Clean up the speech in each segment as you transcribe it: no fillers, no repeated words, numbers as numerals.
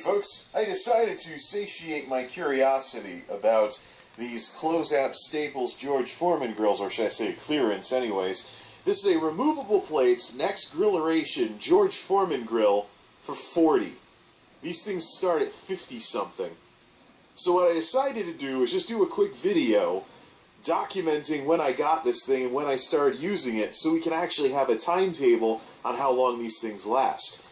folks, I decided to satiate my curiosity about these closeout staples George Foreman grills, or should I say clearance anyways. This is a removable plates, next grilleration George Foreman grill for $40. These things start at 50 something. So what I decided to do is just do a quick video documenting when I got this thing and when I started using it, so we can actually have a timetable on how long these things last.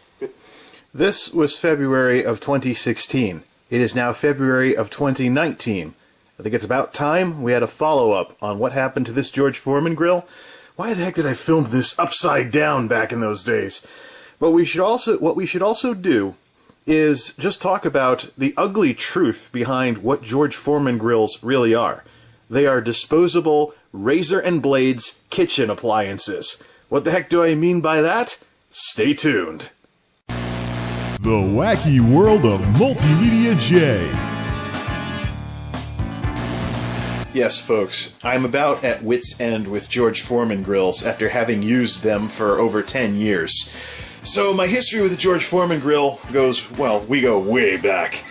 This was February of 2016. It is now February of 2019. I think it's about time we had a follow-up on what happened to this George Foreman grill. Why the heck did I film this upside down back in those days? But what we should also do is just talk about the ugly truth behind what George Foreman grills really are. They are disposable, razor and blades kitchen appliances. What the heck do I mean by that? Stay tuned. The wacky world of MultimediaJay. Yes, folks, I'm about at wit's end with George Foreman grills after having used them for over 10 years. So my history with the George Foreman grill goes, well, we go way back.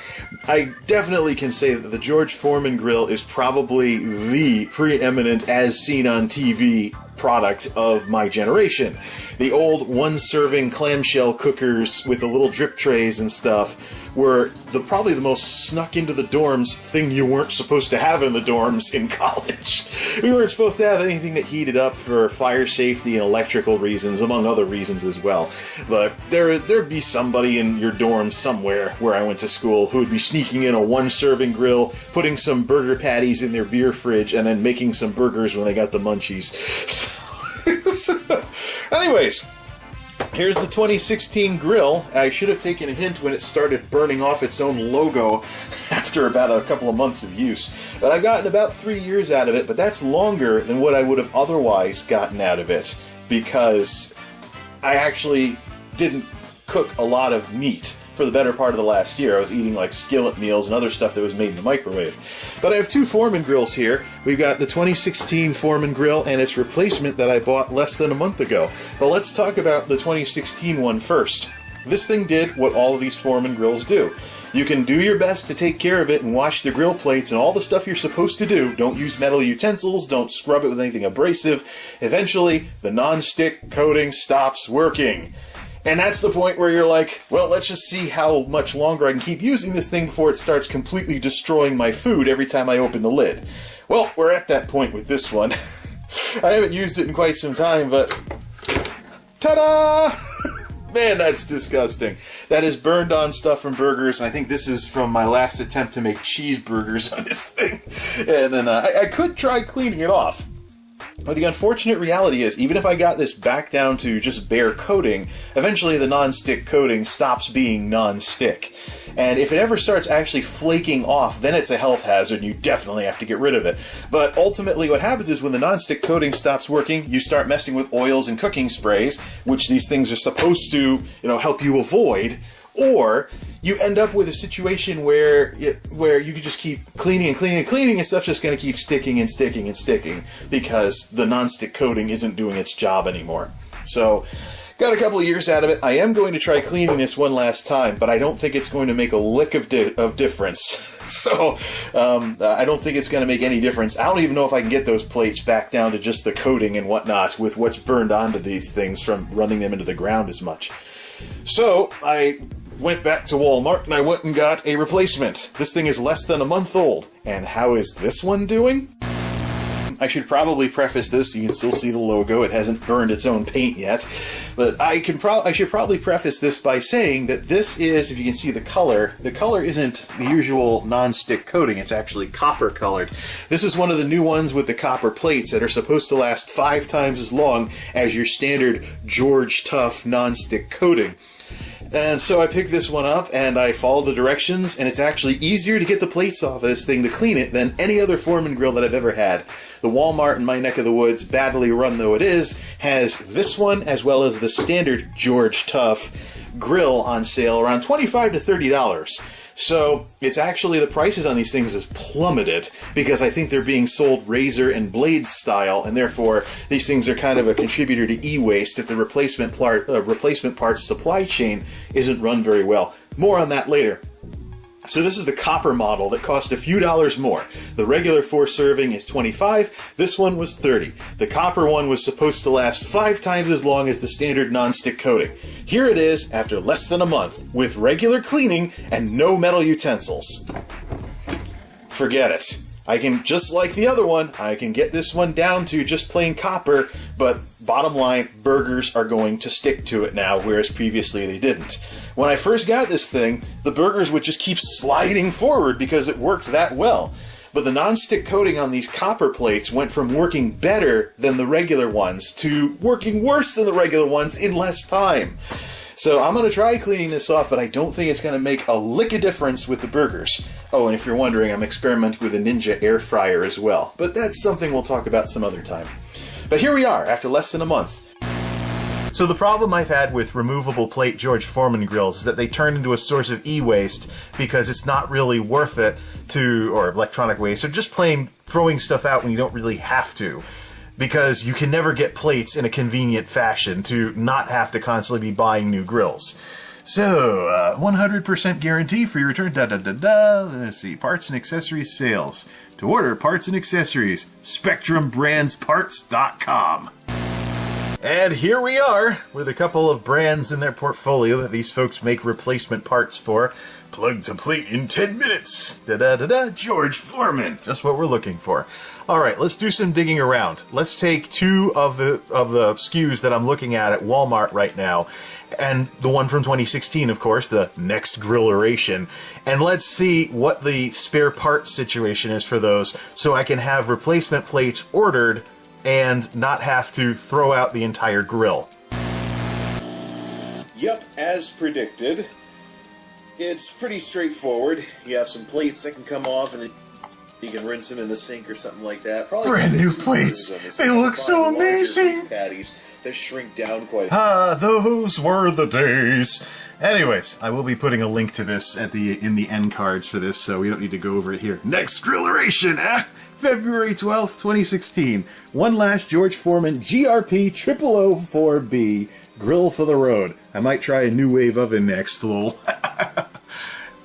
I definitely can say that the George Foreman grill is probably the preeminent as seen on TV product of my generation. The old one-serving clamshell cookers with the little drip trays and stuff were probably the most snuck into the dorms thing you weren't supposed to have in the dorms in college. We weren't supposed to have anything that heated up for fire safety and electrical reasons, among other reasons as well. But there'd be somebody in your dorm somewhere where I went to school who would be sneaking in a one-serving grill, putting some burger patties in their beer fridge, and then making some burgers when they got the munchies. Anyways, here's the 2016 grill. I should have taken a hint when it started burning off its own logo after about a couple of months of use. But I've gotten about 3 years out of it, but that's longer than what I would have otherwise gotten out of it, because I actually didn't cook a lot of meat for the better part of the last year. I was eating like skillet meals and other stuff that was made in the microwave. But I have two Foreman grills here. We've got the 2016 Foreman grill and its replacement that I bought less than a month ago. But let's talk about the 2016 one first. This thing did what all of these Foreman grills do. You can do your best to take care of it and wash the grill plates and all the stuff you're supposed to do. Don't use metal utensils, don't scrub it with anything abrasive. Eventually, the non-stick coating stops working. And that's the point where you're like, well, let's just see how much longer I can keep using this thing before it starts completely destroying my food every time I open the lid. Well, we're at that point with this one. I haven't used it in quite some time, but ta-da! Man, that's disgusting. That is burned on stuff from burgers. I think this is from my last attempt to make cheeseburgers on this thing. And then I could try cleaning it off. But the unfortunate reality is, even if I got this back down to just bare coating, eventually the non-stick coating stops being non-stick. And if it ever starts actually flaking off, then it's a health hazard and you definitely have to get rid of it. But ultimately what happens is when the non-stick coating stops working, you start messing with oils and cooking sprays, which these things are supposed to, help you avoid, or you end up with a situation where you can just keep cleaning and cleaning and cleaning, and stuff's just going to keep sticking and sticking and sticking because the non-stick coating isn't doing its job anymore. So, got a couple of years out of it. I am going to try cleaning this one last time, but I don't think it's going to make a lick of difference. So, I don't think it's going to make any difference. I don't even know if I can get those plates back down to just the coating and whatnot with what's burned onto these things from running them into the ground as much. So, I went back to Walmart and I went and got a replacement. This thing is less than a month old. And how is this one doing? I should probably preface this, you can still see the logo, it hasn't burned its own paint yet. But I should probably preface this by saying that this is, if you can see the color isn't the usual non-stick coating, it's actually copper colored. This is one of the new ones with the copper plates that are supposed to last 5 times as long as your standard George Tough non-stick coating. And so I picked this one up and I followed the directions, and it's actually easier to get the plates off of this thing to clean it than any other Foreman grill that I've ever had. The Walmart in my neck of the woods, badly run though it is, has this one as well as the standard George Tough grill on sale around $25 to $30. So it's actually, the prices on these things has plummeted because I think they're being sold razor and blade style, and therefore these things are kind of a contributor to e-waste if the replacement parts supply chain isn't run very well. More on that later. So this is the copper model that cost a few dollars more. The regular 4-serving is $25, this one was $30. The copper one was supposed to last 5 times as long as the standard non-stick coating. Here it is after less than a month, with regular cleaning and no metal utensils. Forget it. I can, just like the other one, I can get this one down to just plain copper, but bottom line, burgers are going to stick to it now, whereas previously they didn't. When I first got this thing, the burgers would just keep sliding forward because it worked that well. But the non-stick coating on these copper plates went from working better than the regular ones to working worse than the regular ones in less time. So I'm going to try cleaning this off, but I don't think it's going to make a lick of difference with the burgers. Oh, and if you're wondering, I'm experimenting with a Ninja air fryer as well. But that's something we'll talk about some other time. But here we are, after less than a month. So the problem I've had with removable plate George Foreman grills is that they turn into a source of e-waste because it's not really worth it to, or electronic waste, or just plain throwing stuff out when you don't really have to. Because you can never get plates in a convenient fashion to not have to constantly be buying new grills. So, 100% guarantee for your return, Let's see, parts and accessories sales. To order parts and accessories, SpectrumBrandsParts.com. And here we are, with a couple of brands in their portfolio that these folks make replacement parts for. Plug to plate in 10 minutes. George Foreman. Just what we're looking for. Alright, let's do some digging around. Let's take 2 of the SKUs that I'm looking at Walmart right now, and the one from 2016, of course, the next grilleration, and let's see what the spare part situation is for those, so I can have replacement plates ordered and not have to throw out the entire grill. Yep, as predicted. It's pretty straightforward. You have some plates that can come off, and then you can rinse them in the sink or something like that. Probably brand new plates. They look so amazing. Patties that shrink down quite. Those were the days. Anyways, I will be putting a link to this in the end cards for this, so we don't need to go over it here. Next grilleration, February 12th, 2016. One last George Foreman GRP 0004B grill for the road. I might try a new wave oven next, lol.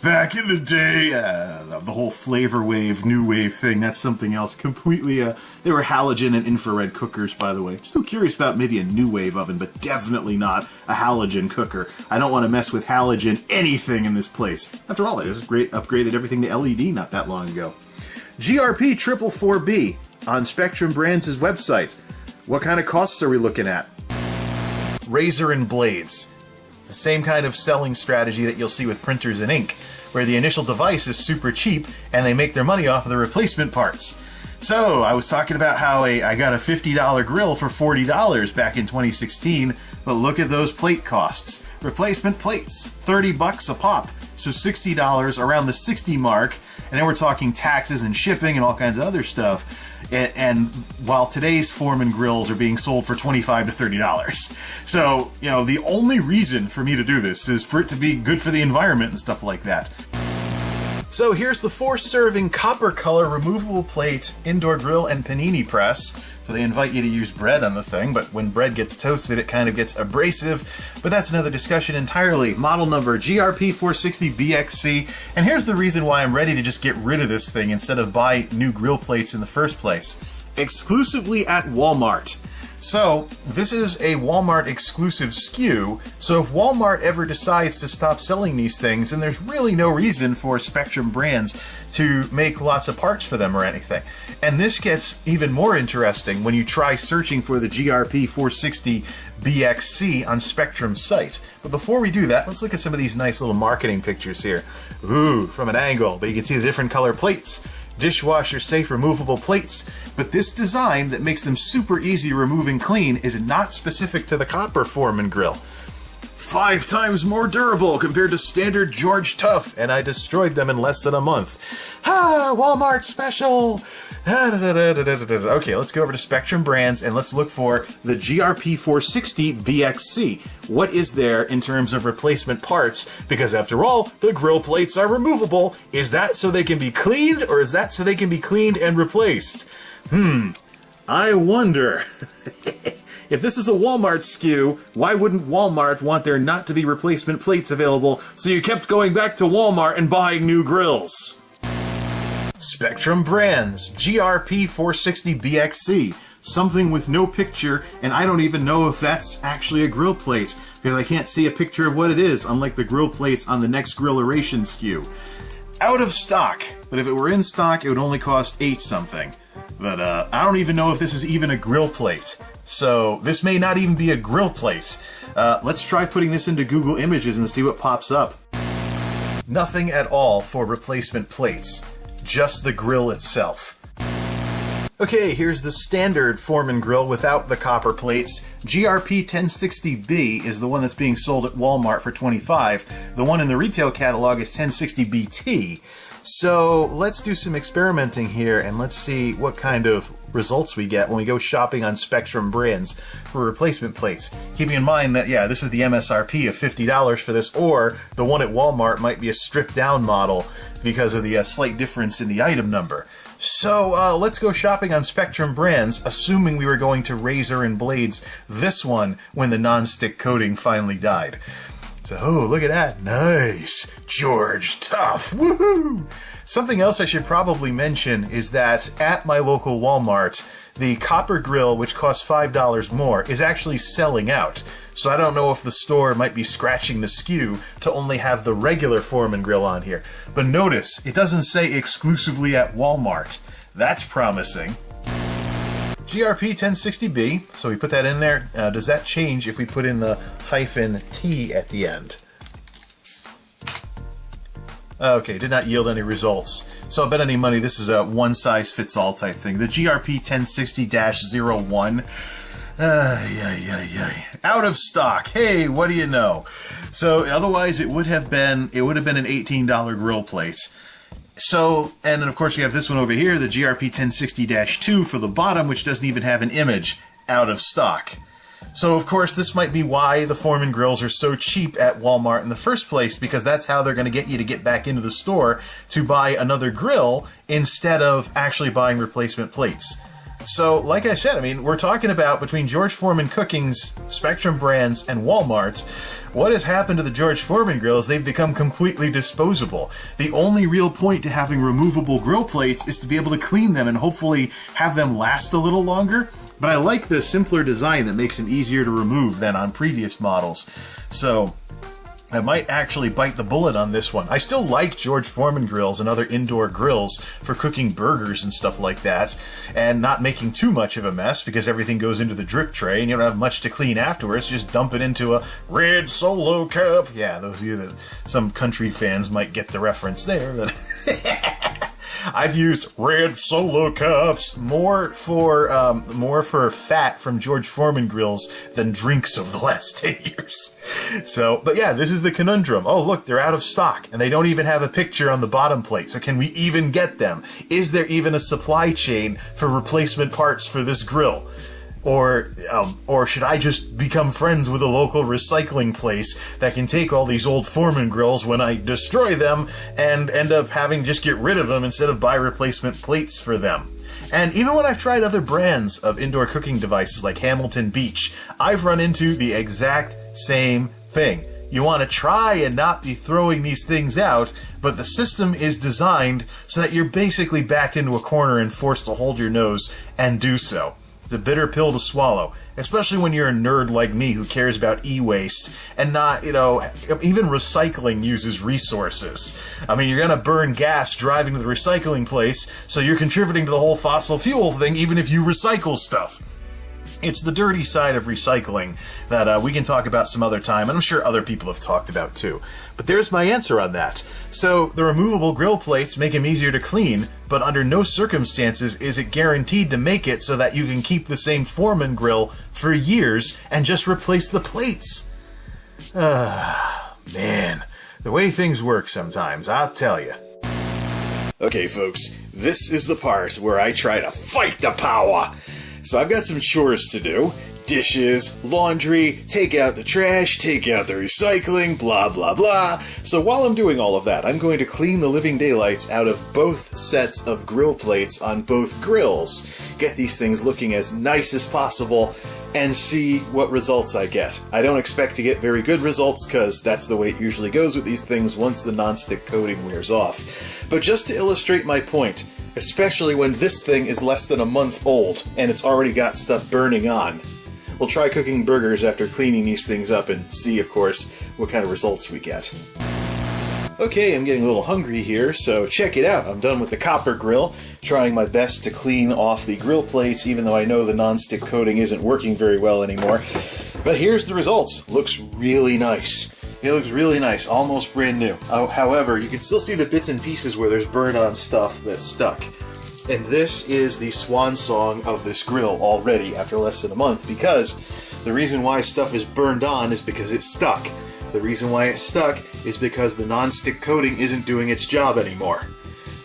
Back in the day, the whole flavor wave, new wave thing, that's something else completely. They were halogen and infrared cookers, by the way. Still curious about maybe a new wave oven, but definitely not a halogen cooker. I don't want to mess with halogen anything in this place. After all, they just upgraded everything to LED not that long ago. GRP 444B on Spectrum Brands' website. What kind of costs are we looking at? Razor and blades. The same kind of selling strategy that you'll see with printers and ink, where the initial device is super cheap and they make their money off of the replacement parts. So, I was talking about how I got a $50 grill for $40 back in 2016, but look at those plate costs. Replacement plates, $30 a pop, so $60, around the 60 mark, and then we're talking taxes and shipping and all kinds of other stuff. And while today's Foreman grills are being sold for $25 to $30. So, you know, the only reason for me to do this is for it to be good for the environment and stuff like that. So here's the 4-serving copper color removable plate indoor grill and panini press. So they invite you to use bread on the thing, but when bread gets toasted it kind of gets abrasive, but that's another discussion entirely. Model number GRP460BXC, and here's the reason why I'm ready to just get rid of this thing instead of buy new grill plates in the first place. Exclusively at Walmart. So, this is a Walmart exclusive SKU, so if Walmart ever decides to stop selling these things, then there's really no reason for Spectrum Brands to make lots of parts for them or anything. And this gets even more interesting when you try searching for the GRP 460BXC on Spectrum's site. But before we do that, let's look at some of these nice little marketing pictures here. Ooh, from an angle, but you can see the different color plates. Dishwasher safe removable plates, but this design that makes them super easy to remove and clean is not specific to the copper Foreman grill. 5 times more durable compared to standard George Tough, and I destroyed them in less than a month. Ah, Walmart special! Okay, let's go over to Spectrum Brands and let's look for the GRP 460 BXC. What is there in terms of replacement parts? Because after all, the grill plates are removable. Is that so they can be cleaned, or is that so they can be cleaned and replaced? I wonder. If this is a Walmart SKU, why wouldn't Walmart want there not to be replacement plates available so you kept going back to Walmart and buying new grills? Spectrum Brands, GRP 460 BXC. Something with no picture, and I don't even know if that's actually a grill plate, because I can't see a picture of what it is, unlike the grill plates on the next Grilleration SKU. Out of stock, but if it were in stock, it would only cost 8 something. But I don't even know if this is even a grill plate. So this may not even be a grill plate. Let's try putting this into Google Images and see what pops up. Nothing at all for replacement plates. Just the grill itself. Okay, here's the standard Foreman grill without the copper plates. GRP 1060B is the one that's being sold at Walmart for $25. The one in the retail catalog is 1060BT. So let's do some experimenting here and let's see what kind of results we get when we go shopping on Spectrum Brands for replacement plates. Keeping in mind that, yeah, this is the MSRP of $50 for this, or the one at Walmart might be a stripped down model because of the slight difference in the item number. So let's go shopping on Spectrum Brands, assuming we were going to razor and blades this one when the non-stick coating finally died. So, oh, look at that. Nice. George Tough. Woohoo! Something else I should probably mention is that at my local Walmart, the copper grill, which costs $5 more, is actually selling out. So I don't know if the store might be scratching the SKU to only have the regular Foreman grill on here. But notice, it doesn't say exclusively at Walmart. That's promising. GRP 1060B, so we put that in there. Does that change if we put in the -T at the end? Okay, did not yield any results. So I'll bet any money this is a one-size-fits-all type thing. The GRP 1060-01. Out of stock. Hey, what do you know? So otherwise it would have been an $18 grill plate. So, and then of course we have this one over here, the GRP 1060-2 for the bottom, which doesn't even have an image. Out of stock. So of course this might be why the Foreman grills are so cheap at Walmart in the first place, because that's how they're going to get you to get back into the store to buy another grill instead of actually buying replacement plates. So, like I said, I mean, we're talking about between George Foreman Cooking's, Spectrum Brands, and Walmart, what has happened to the George Foreman grills? They've become completely disposable. The only real point to having removable grill plates is to be able to clean them and hopefully have them last a little longer. But I like the simpler design that makes them easier to remove than on previous models. So I might actually bite the bullet on this one. I still like George Foreman grills and other indoor grills for cooking burgers and stuff like that, and not making too much of a mess because everything goes into the drip tray and you don't have much to clean afterwards. Just dump it into a red Solo cup. Yeah, those of you that some country fans might get the reference there, but I've used red Solo cups more for fat from George Foreman grills than drinks over the last 10 years. So, but yeah, this is the conundrum. Oh, look, they're out of stock, and they don't even have a picture on the bottom plate. So can we even get them? Is there even a supply chain for replacement parts for this grill? Or should I just become friends with a local recycling place that can take all these old Foreman grills when I destroy them and end up having to just get rid of them instead of buy replacement plates for them? And even when I've tried other brands of indoor cooking devices like Hamilton Beach, I've run into the exact same thing. You want to try and not be throwing these things out, but the system is designed so that you're basically backed into a corner and forced to hold your nose and do so. It's a bitter pill to swallow, especially when you're a nerd like me who cares about e-waste and not, even recycling uses resources. I mean, you're going to burn gas driving to the recycling place, so you're contributing to the whole fossil fuel thing even if you recycle stuff. It's the dirty side of recycling that we can talk about some other time, and I'm sure other people have talked about too. But there's my answer on that. So the removable grill plates make them easier to clean, but under no circumstances is it guaranteed to make it so that you can keep the same Foreman grill for years and just replace the plates. Man, the way things work sometimes, I'll tell you. Okay, folks, this is the part where I try to fight the power. So I've got some chores to do. Dishes, laundry, take out the trash, take out the recycling, blah blah blah. So while I'm doing all of that, I'm going to clean the living daylights out of both sets of grill plates on both grills. Get these things looking as nice as possible and see what results I get. I don't expect to get very good results because that's the way it usually goes with these things once the nonstick coating wears off. But just to illustrate my point, especially when this thing is less than a month old and it's already got stuff burning on, we'll try cooking burgers after cleaning these things up and see, of course, what kind of results we get. Okay, I'm getting a little hungry here, so check it out. I'm done with the copper grill, trying my best to clean off the grill plates, even though I know the nonstick coating isn't working very well anymore. But here's the results. Looks really nice. It looks really nice, almost brand new. However, you can still see the bits and pieces where there's burn-on stuff that's stuck. And this is the swan song of this grill already after less than a month, because the reason why stuff is burned on is because it's stuck. The reason why it's stuck is because the nonstick coating isn't doing its job anymore.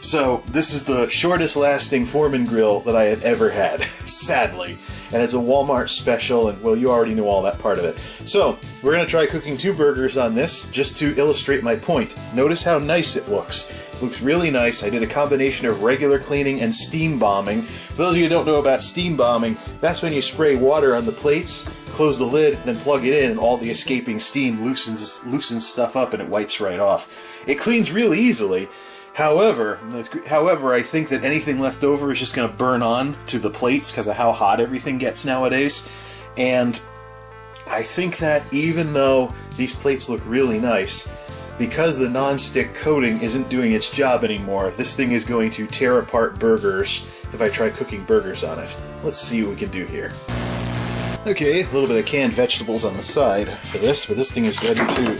So this is the shortest lasting Foreman grill that I have ever had, sadly. And it's a Walmart special, and well, you already know all that part of it. So we're going to try cooking 2 burgers on this, just to illustrate my point. Notice how nice it looks. It looks really nice. I did a combination of regular cleaning and steam bombing. For those of you who don't know about steam bombing, that's when you spray water on the plates, close the lid, then plug it in, and all the escaping steam loosens stuff up and it wipes right off. It cleans really easily. However, I think that anything left over is just going to burn on to the plates because of how hot everything gets nowadays. And I think that even though these plates look really nice, because the non-stick coating isn't doing its job anymore, this thing is going to tear apart burgers if I try cooking burgers on it. Let's see what we can do here. Okay, a little bit of canned vegetables on the side for this, but this thing is ready to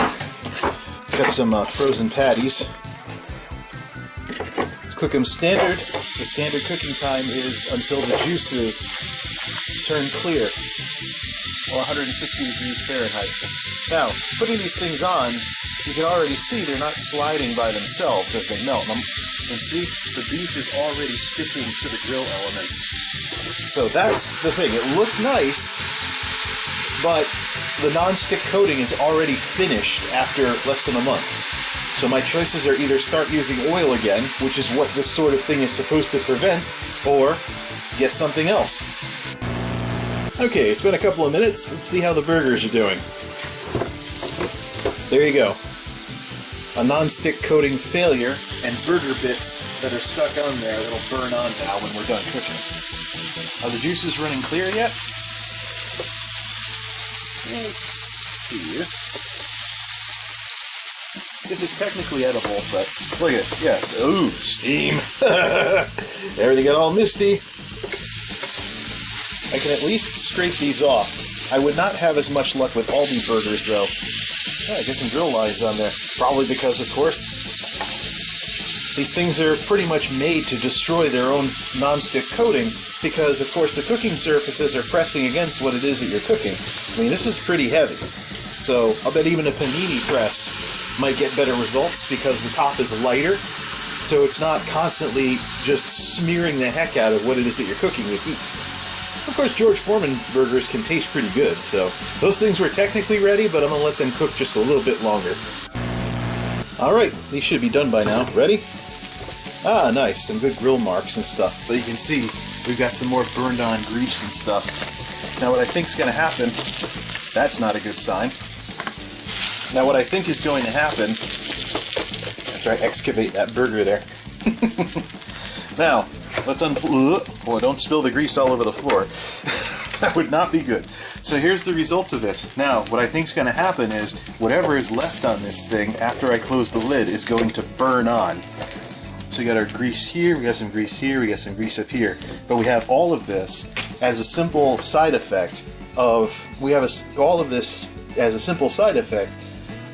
accept some frozen patties. Let's cook them standard. The standard cooking time is until the juices turn clear, or 160 degrees Fahrenheit. Now, putting these things on, you can already see they're not sliding by themselves as they melt. And see, the beef is already sticking to the grill elements. So that's the thing. It looked nice, but the non-stick coating is already finished after less than a month. So my choices are either start using oil again, which is what this sort of thing is supposed to prevent, or get something else. Okay, it's been a couple of minutes. Let's see how the burgers are doing. There you go. A non-stick coating failure and burger bits that are stuck on there that'll burn on now when we're done cooking. Are the juices running clear yet? Let's see here. This is technically edible, but look at it. Yes. Ooh, steam. Everything got all misty. I can at least scrape these off. I would not have as much luck with Aldi burgers, though. Yeah, get some grill lines on there. Probably because, of course, these things are pretty much made to destroy their own non-stick coating because, of course, the cooking surfaces are pressing against what it is that you're cooking. I mean, this is pretty heavy. So I'll bet even a panini press might get better results because the top is lighter, so it's not constantly just smearing the heck out of what it is that you're cooking with heat. Of course, George Foreman burgers can taste pretty good, so those things were technically ready, but I'm going to let them cook just a little bit longer. Alright, these should be done by now. Ready? Ah, nice. Some good grill marks and stuff. But you can see we've got some more burned on grease and stuff. Now what I think is going to happen, that's not a good sign. Now what I think is going to happen, after I excavate that burger there. Now, let's oh, don't spill the grease all over the floor. That would not be good. So here's the result of it. Now, what I think is going to happen is whatever is left on this thing after I close the lid is going to burn on. So we got our grease here, we got some grease here, we got some grease up here. But we have all of this as a simple side effect of, all of this as a simple side effect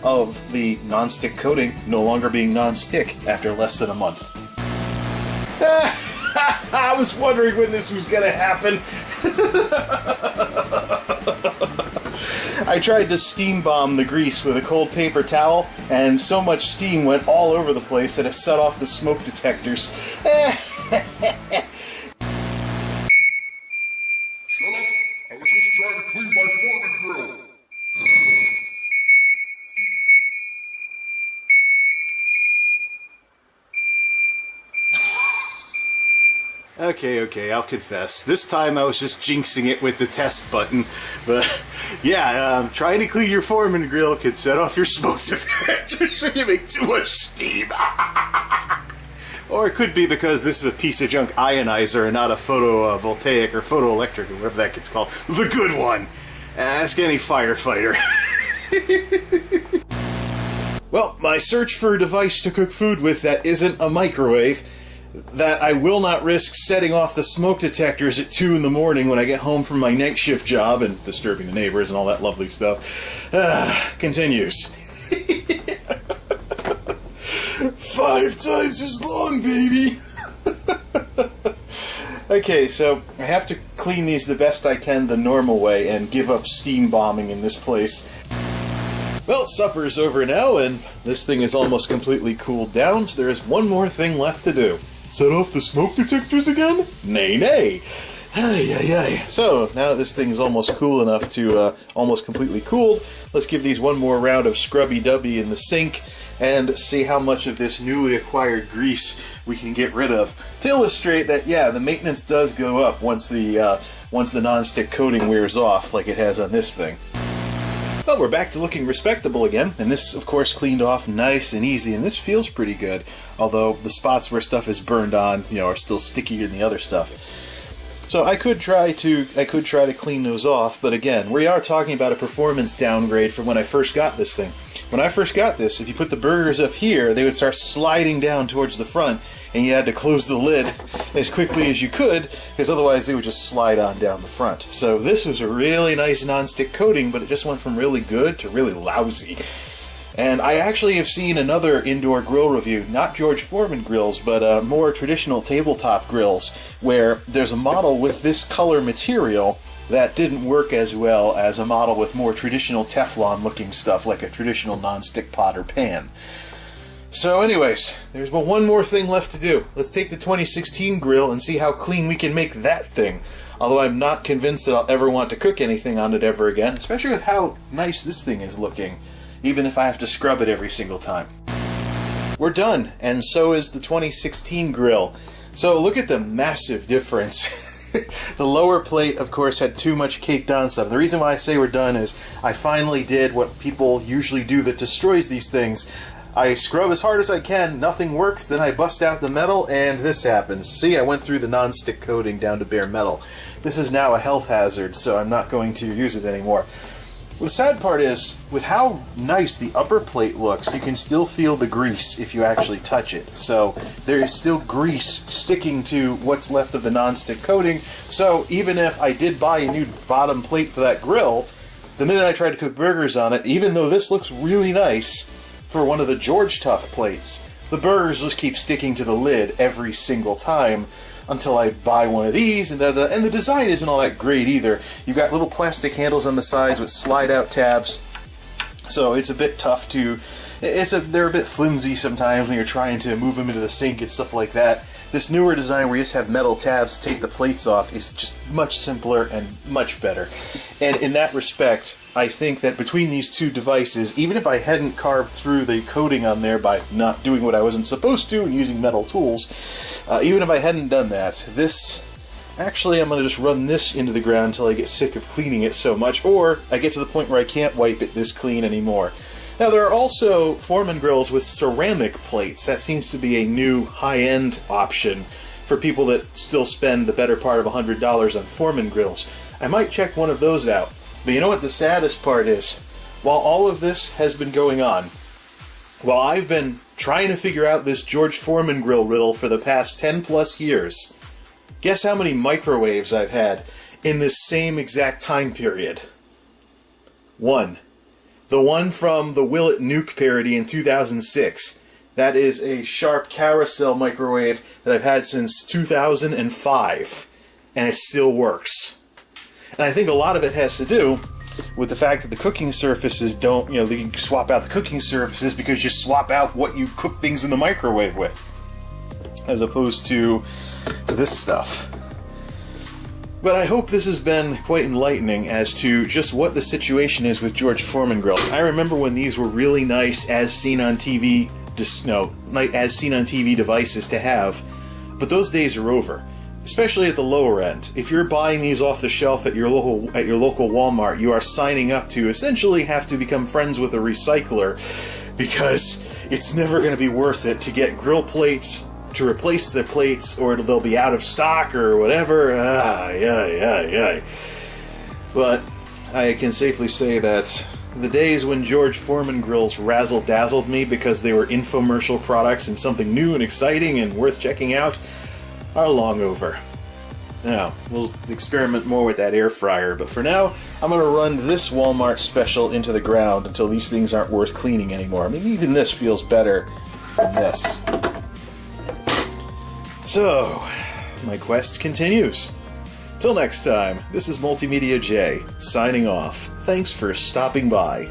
of the non-stick coating no longer being non-stick after less than a month. I was wondering when this was going to happen. I tried to steam bomb the grease with a cold paper towel, and so much steam went all over the place that it set off the smoke detectors. Shut up! I was just trying to clean my Foreman grill! Okay, I'll confess. This time I was just jinxing it with the test button. But, yeah, trying to clean your Foreman grill could set off your smoke detector so you make too much steam. Or it could be because this is a piece of junk ionizer and not a photovoltaic or photoelectric or whatever that gets called. The good one! Ask any firefighter. Well, my search for a device to cook food with that isn't a microwave, that I will not risk setting off the smoke detectors at 2 in the morning when I get home from my night shift job and disturbing the neighbors and all that lovely stuff, continues. 5 times as long, baby! Okay, so I have to clean these the best I can the normal way and give up steam bombing in this place. Well, supper's over now, and this thing is almost completely cooled down, so there is one more thing left to do. Set off the smoke detectors again? Nay, nay. So, now that this thing is almost cool enough to, almost completely cooled, let's give these one more round of scrubby-dubby in the sink and see how much of this newly acquired grease we can get rid of. To illustrate that, yeah, the maintenance does go up once the non-stick coating wears off, like it has on this thing. Well, we're back to looking respectable again, and this, of course, cleaned off nice and easy, and this feels pretty good, although the spots where stuff is burned on, you know, are still stickier than the other stuff. So I could try to clean those off, but again, we are talking about a performance downgrade from when I first got this thing. When I first got this, if you put the burgers up here, they would start sliding down towards the front, and you had to close the lid as quickly as you could, because otherwise they would just slide on down the front. So this was a really nice non-stick coating, but it just went from really good to really lousy. And I actually have seen another indoor grill review, not George Foreman Grills, but more traditional tabletop grills, where there's a model with this color material that didn't work as well as a model with more traditional Teflon-looking stuff, like a traditional non-stick pot or pan. So anyways, there's one more thing left to do. Let's take the 2016 grill and see how clean we can make that thing. Although I'm not convinced that I'll ever want to cook anything on it ever again, especially with how nice this thing is looking, even if I have to scrub it every single time. We're done, and so is the 2016 grill. So look at the massive difference. The lower plate, of course, had too much caked on stuff. The reason why I say we're done is I finally did what people usually do that destroys these things. I scrub as hard as I can, nothing works, then I bust out the metal, and this happens. See, I went through the non-stick coating down to bare metal. This is now a health hazard, so I'm not going to use it anymore. The sad part is, with how nice the upper plate looks, you can still feel the grease if you actually touch it. So there is still grease sticking to what's left of the non-stick coating, so even if I did buy a new bottom plate for that grill, the minute I tried to cook burgers on it, even though this looks really nice for one of the George Tough plates, the burgers just keep sticking to the lid every single time until I buy one of these, and the design isn't all that great either. You've got little plastic handles on the sides with slide-out tabs, so it's a bit tough to... They're a bit flimsy sometimes when you're trying to move them into the sink and stuff like that. This newer design where you just have metal tabs to take the plates off is just much simpler and much better. And in that respect, I think that between these two devices, even if I hadn't carved through the coating on there by not doing what I wasn't supposed to and using metal tools, even if I hadn't done that, this... Actually, I'm going to just run this into the ground until I get sick of cleaning it so much, or I get to the point where I can't wipe it this clean anymore. Now, there are also Foreman grills with ceramic plates. That seems to be a new high-end option for people that still spend the better part of $100 on Foreman grills. I might check one of those out. But you know what the saddest part is? While all of this has been going on, while I've been trying to figure out this George Foreman grill riddle for the past 10 plus years, guess how many microwaves I've had in this same exact time period? One. The one from the Will It Nuke parody in 2006. That is a Sharp carousel microwave that I've had since 2005, and it still works. And I think a lot of it has to do with the fact that the cooking surfaces don't, you can swap out the cooking surfaces because you swap out what you cook things in the microwave with, as opposed to this stuff. But I hope this has been quite enlightening as to just what the situation is with George Foreman Grills. I remember when these were really nice as seen on TV, as seen on TV devices to have, but those days are over. Especially at the lower end. If you're buying these off the shelf at your local Walmart, you are signing up to essentially have to become friends with a recycler, because it's never going to be worth it to get grill plates to replace the plates, or they'll be out of stock or whatever. But I can safely say that the days when George Foreman Grills razzle-dazzled me because they were infomercial products and something new and exciting and worth checking out are long over. Now, we'll experiment more with that air fryer, but for now, I'm going to run this Walmart special into the ground until these things aren't worth cleaning anymore. I mean, even this feels better than this. So, my quest continues. Till next time, this is MultimediaJay, signing off. Thanks for stopping by.